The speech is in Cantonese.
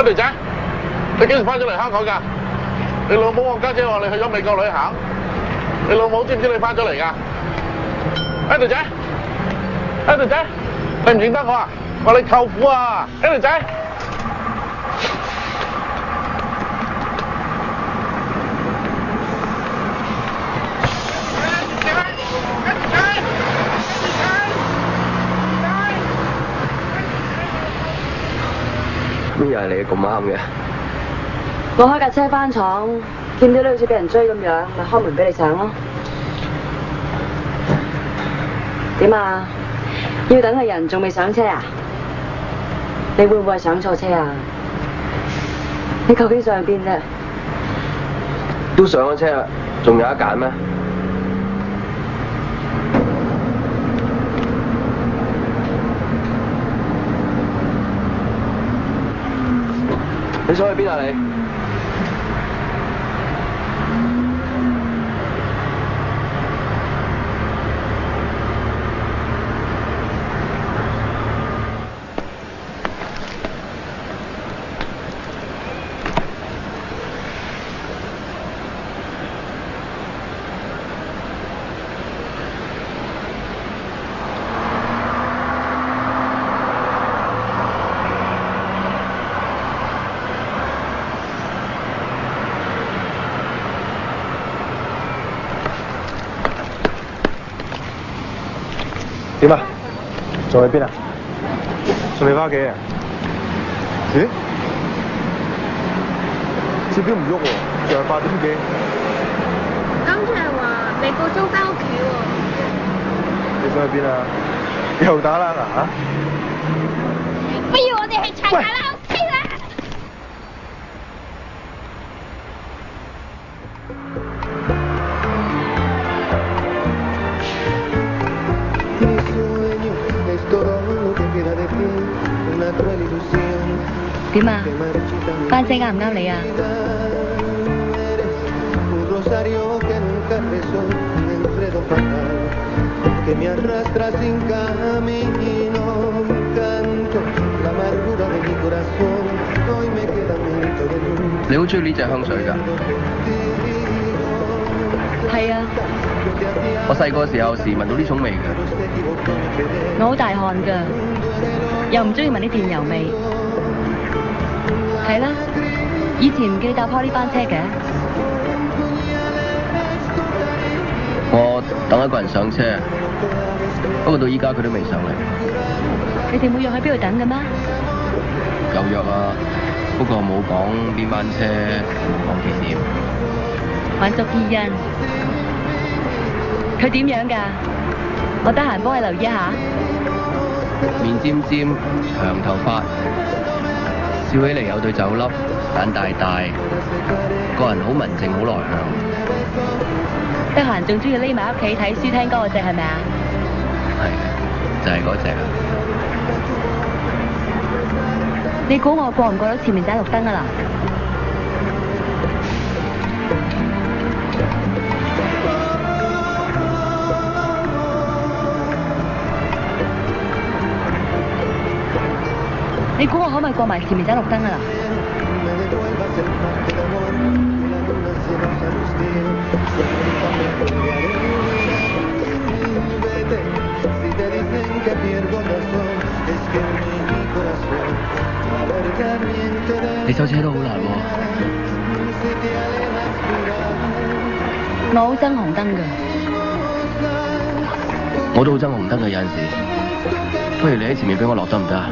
阿條仔，你幾時翻咗嚟香港㗎？你老母我家姐話你去咗美國旅行，你老母知唔知你翻咗嚟㗎？阿條仔，阿條仔，你唔認得我啊？我你舅父啊，阿條仔。邊又係你咁啱嘅？我開架車翻廠，見到你好似俾人追咁樣，咪開門俾你上咯。點啊？要等嘅人仲未上車啊？你會唔會係上錯車啊？你究竟上去邊啫？都上咗車啦，仲有得揀咩？你想去邊啊你？點啊？仲去邊啊？仲未翻屋企啊？咦？隻表唔喐喎，仲係8點幾。今次係話未夠鐘翻屋企喎。你想去邊啊？又打冷啊？不如我哋去查卡拉 OK 啦。點啊？班姐啱唔啱你啊？你好中意呢隻香水㗎？係啊，我細個時候時聞到呢種味嘅。我好大汗㗎，又唔中意聞啲電油味。係啦，以前唔叫你搭開呢班車嘅。我等一個人上車，不過到依家佢都未上嚟。你哋會約喺邊度等嘅咩？有約啊，不過冇講邊班車，冇講幾點。玩足意恩，佢點樣㗎？我得閒幫你留意一下。面尖尖，長頭髮，笑起嚟有對酒粒，眼大大，個人好文靜，好內向。得閒仲中意匿埋屋企睇書聽歌嗰隻係咪啊？係，就係嗰隻啊！你估我過唔過到前面盞綠燈啊啦？你估我可唔可以過埋前面盞綠燈啊啦？你收車都好難喎。我好憎紅燈㗎。我都好憎紅燈嘅，有陣時。不如你喺前面俾我落得唔得啊？